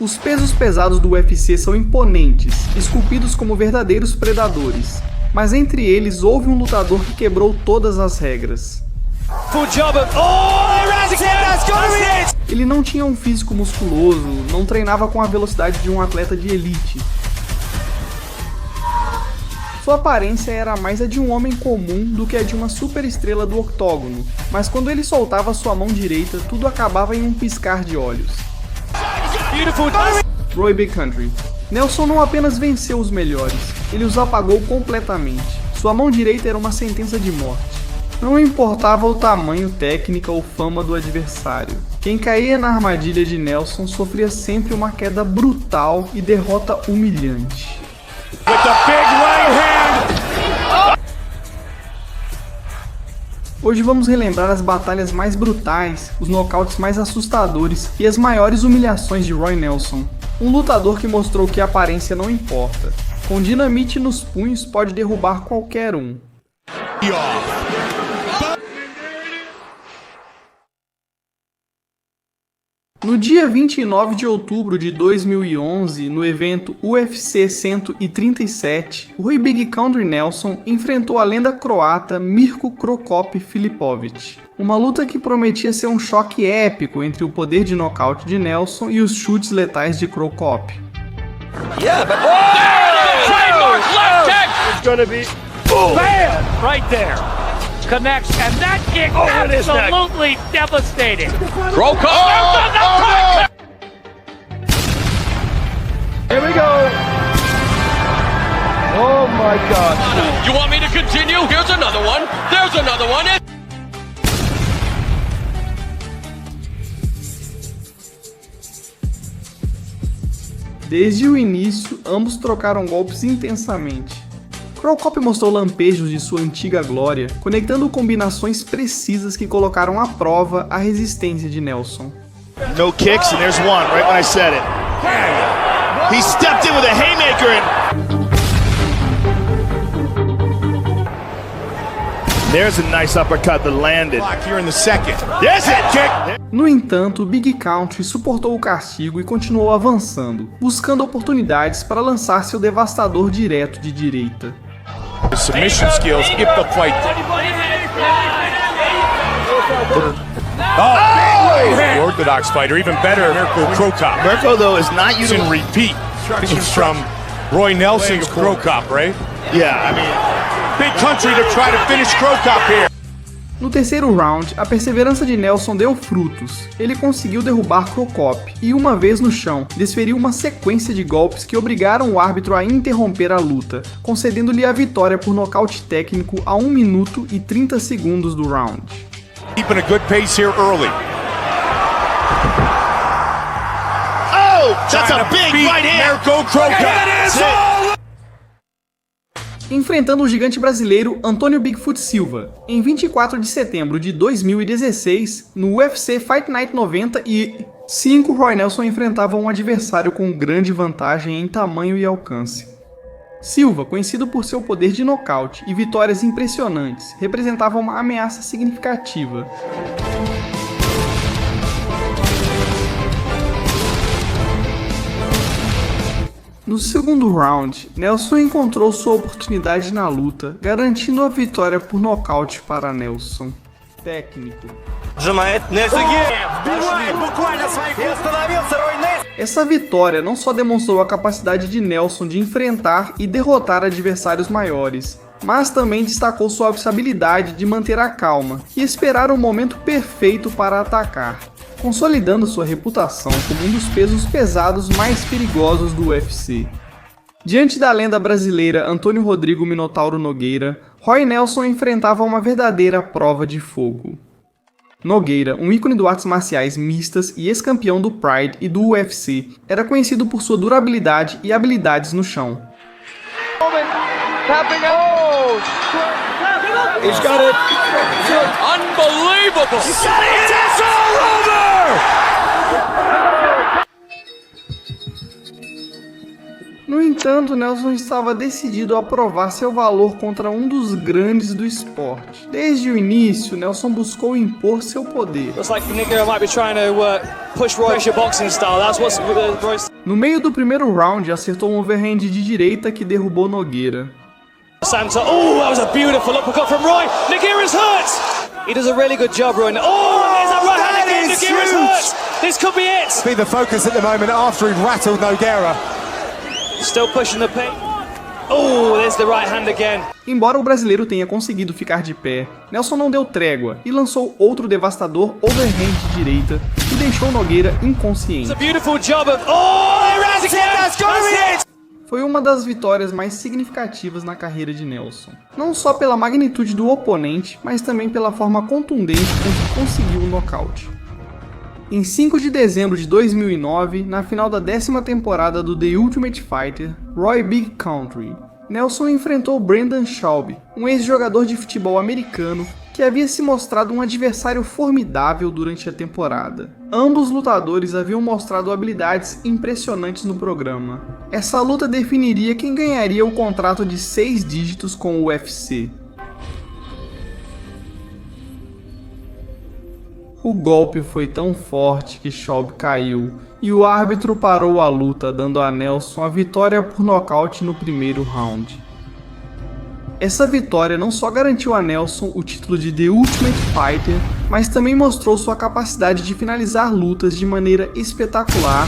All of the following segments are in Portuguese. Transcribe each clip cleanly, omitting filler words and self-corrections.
Os pesos pesados do UFC são imponentes, esculpidos como verdadeiros predadores. Mas entre eles houve um lutador que quebrou todas as regras. Ele não tinha um físico musculoso, não treinava com a velocidade de um atleta de elite. Sua aparência era mais a de um homem comum do que a de uma superestrela do octógono, mas quando ele soltava sua mão direita, tudo acabava em um piscar de olhos. Roy Big Country. Nelson não apenas venceu os melhores, ele os apagou completamente. Sua mão direita era uma sentença de morte. Não importava o tamanho, técnica ou fama do adversário. Quem caía na armadilha de Nelson sofria sempre uma queda brutal e derrota humilhante. Hoje vamos relembrar as batalhas mais brutais, os nocautes mais assustadores e as maiores humilhações de Roy Nelson. Um lutador que mostrou que a aparência não importa. Com dinamite nos punhos pode derrubar qualquer um. No dia 29 de outubro de 2011, no evento UFC 137, Roy Big Country Nelson enfrentou a lenda croata Mirko Cro Cop Filipović. Uma luta que prometia ser um choque épico entre o poder de nocaute de Nelson e os chutes letais de Cro Cop. It's gonna be bam! Right there. Connects, and that kick absolutely devastating. Cro Cop! Here we go. Oh my God. You want me to continue? Here's another one. There's another one. Desde o início, ambos trocaram golpes intensamente. Cro Cop mostrou lampejos de sua antiga glória, conectando combinações precisas que colocaram à prova a resistência de Nelson. No kicks, and there's one right when I said it. He stepped in with a haymaker and there's a nice uppercut that landed. Here in the second. There's it, kick. No entanto, Big Country suportou o castigo e continuou avançando, buscando oportunidades para lançar seu devastador direto de direita. The submission skills if the fight. The orthodox fighter, even better, Mirko Cro Cop. Mirko though is not using Repeat. It's from Roy Nelson's Cro Cop, right? Yeah, I mean, Big Country to try to finish Cro Cop here. No terceiro round, a perseverança de Nelson deu frutos. Ele conseguiu derrubar Cro Cop e, uma vez no chão, desferiu uma sequência de golpes que obrigaram o árbitro a interromper a luta, concedendo-lhe a vitória por nocaute técnico a 1 minuto e 30 segundos do round. Keeping a good pace here early. oh, that's a big right hand. Mirko Cro Cop. Enfrentando o gigante brasileiro Antônio Bigfoot Silva, em 24 de setembro de 2016, no UFC Fight Night 95, Roy Nelson enfrentava um adversário com grande vantagem em tamanho e alcance. Silva, conhecido por seu poder de nocaute e vitórias impressionantes, representava uma ameaça significativa. No segundo round, Nelson encontrou sua oportunidade na luta, garantindo a vitória por nocaute para Nelson. Técnico. Essa vitória não só demonstrou a capacidade de Nelson de enfrentar e derrotar adversários maiores, mas também destacou sua habilidade de manter a calma e esperar o momento perfeito para atacar, consolidando sua reputação como um dos pesos pesados mais perigosos do UFC. Diante da lenda brasileira Antônio Rodrigo Minotauro Nogueira, Roy Nelson enfrentava uma verdadeira prova de fogo. Nogueira, um ícone do artes marciais mistas e ex-campeão do Pride e do UFC, era conhecido por sua durabilidade e habilidades no chão. He's got it. Unbelievable! It's all over! No entanto, Nelson estava decidido a provar seu valor contra um dos grandes do esporte. Desde o início, Nelson buscou impor seu poder. Looks like Nico might be trying to push Roy's boxing style. That's what's Roy's. No meio do primeiro round, acertou um overhand de direita que derrubou Nogueira. Santa, oh, that was a beautiful uppercut from Roy. Nogueira's hurt. He does a really good job, Roy. Oh, there's a right hand again. Nogueira's hurt. This could be it. Be the focus at the moment after he rattled Nogueira. Still pushing the pace. Oh, there's the right hand again. Embora o brasileiro tenha conseguido ficar de pé, Nelson não deu trégua e lançou outro devastador overhand de direita que deixou Nogueira inconsciente. It's a beautiful job of... Oh, that's it. Foi uma das vitórias mais significativas na carreira de Nelson. Não só pela magnitude do oponente, mas também pela forma contundente com que conseguiu o nocaute. Em 5 de dezembro de 2009, na final da 10ª temporada do The Ultimate Fighter, Roy Big Country, Nelson enfrentou Brendan Schaub, um ex-jogador de futebol americano que havia se mostrado um adversário formidável durante a temporada. Ambos lutadores haviam mostrado habilidades impressionantes no programa. Essa luta definiria quem ganharia o contrato de 6 dígitos com o UFC. O golpe foi tão forte que Schaub caiu, e o árbitro parou a luta, dando a Nelson a vitória por nocaute no primeiro round. Essa vitória não só garantiu a Nelson o título de The Ultimate Fighter, mas também mostrou sua capacidade de finalizar lutas de maneira espetacular,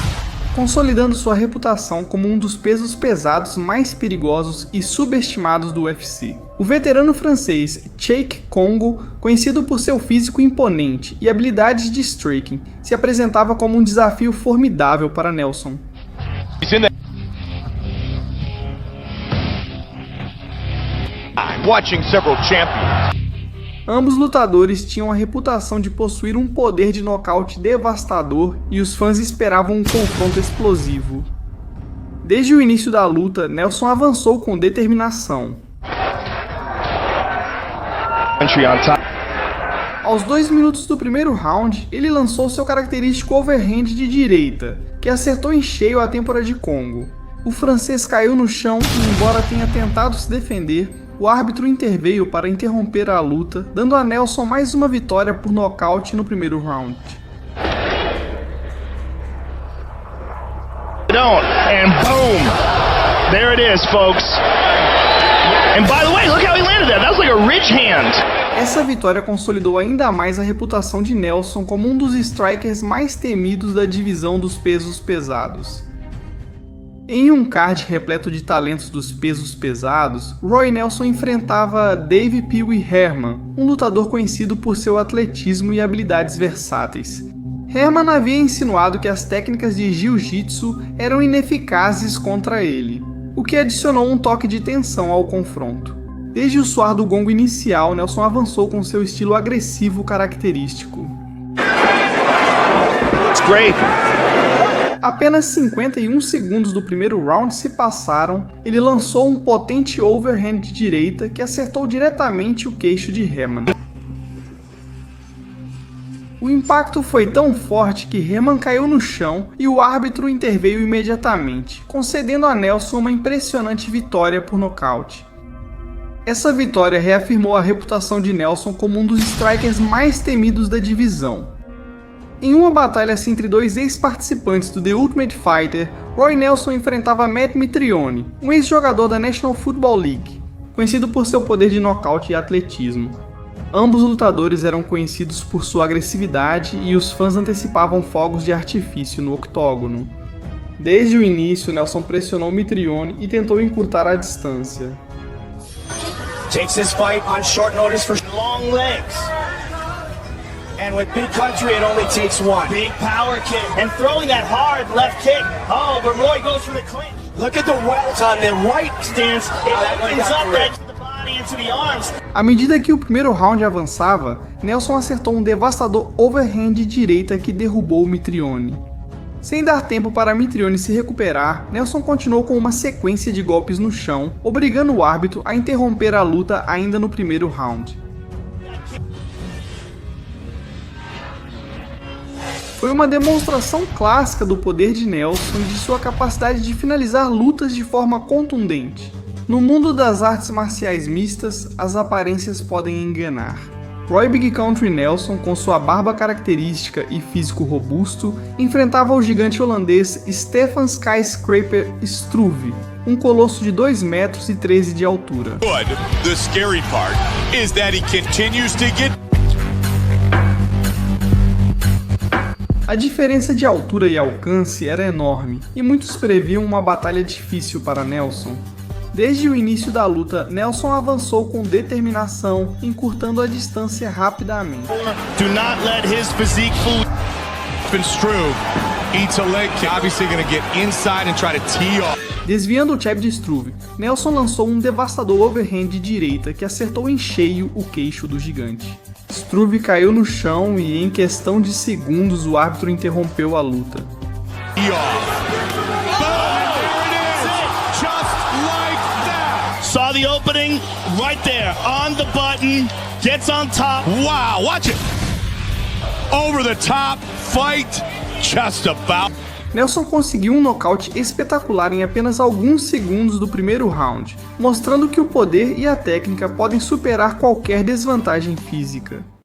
consolidando sua reputação como um dos pesos pesados mais perigosos e subestimados do UFC. O veterano francês Cheick Kongo, conhecido por seu físico imponente e habilidades de striking, se apresentava como um desafio formidável para Nelson. Watching several champions. Ambos lutadores tinham a reputação de possuir um poder de nocaute devastador e os fãs esperavam um confronto explosivo. Desde o início da luta, Nelson avançou com determinação. Aos 2 minutos do primeiro round, ele lançou seu característico overhand de direita, que acertou em cheio a têmpora de Kongo. O francês caiu no chão e, embora tenha tentado se defender, o árbitro interveio para interromper a luta, dando a Nelson mais uma vitória por nocaute no primeiro round. And boom! There it is, folks. And by the way, look how he landed that. That was like a ridge hand. Essa vitória consolidou ainda mais a reputação de Nelson como um dos strikers mais temidos da divisão dos pesos pesados. Em um card repleto de talentos dos pesos pesados, Roy Nelson enfrentava Dave Pee Wee Herman, um lutador conhecido por seu atletismo e habilidades versáteis. Herman havia insinuado que as técnicas de jiu-jitsu eram ineficazes contra ele, o que adicionou um toque de tensão ao confronto. Desde o soar do gongo inicial, Nelson avançou com seu estilo agressivo característico. It's great. Apenas 51 segundos do primeiro round se passaram, ele lançou um potente overhand de direita que acertou diretamente o queixo de Herman. O impacto foi tão forte que Herman caiu no chão e o árbitro interveio imediatamente, concedendo a Nelson uma impressionante vitória por nocaute. Essa vitória reafirmou a reputação de Nelson como um dos strikers mais temidos da divisão. Em uma batalha entre 2 ex-participantes do The Ultimate Fighter, Roy Nelson enfrentava Matt Mitrione, um ex-jogador da National Football League, conhecido por seu poder de nocaute e atletismo. Ambos lutadores eram conhecidos por sua agressividade e os fãs antecipavam fogos de artifício no octógono. Desde o início, Nelson pressionou Mitrione e tentou encurtar a distância. Takes this fight on short notice for long legs. And with Big Country, it only takes one. Big power kick. And throwing that hard left kick. Oh, but Roy goes for the clinch. Look at the welts on the right stance. It opens up the body into the arms. À medida que o primeiro round avançava, Nelson acertou um devastador overhand de direita que derrubou Mitrione. Sem dar tempo para Mitrione se recuperar, Nelson continuou com uma sequência de golpes no chão, obrigando o árbitro a interromper a luta ainda no primeiro round. Foi uma demonstração clássica do poder de Nelson e de sua capacidade de finalizar lutas de forma contundente. No mundo das artes marciais mistas, as aparências podem enganar. Roy Big Country Nelson, com sua barba característica e físico robusto, enfrentava o gigante holandês Stefan Skyscraper Struve, um colosso de 2,13 metros de altura. The scary part is that he continues to get. A diferença de altura e alcance era enorme, e muitos previam uma batalha difícil para Nelson. Desde o início da luta, Nelson avançou com determinação, encurtando a distância rapidamente. Do not let his physique fool. Struve eats a leg kick. Obviously going to get inside and try to tee off. Desviando o jab de Struve, Nelson lançou um devastador overhand de direita que acertou em cheio o queixo do gigante. Struve caiu no chão e, em questão de segundos, o árbitro interrompeu a luta. Saw the opening right there on the button, gets on top. Wow, watch it. Over the top, fight just about. Nelson conseguiu um nocaute espetacular em apenas alguns segundos do primeiro round, mostrando que o poder e a técnica podem superar qualquer desvantagem física.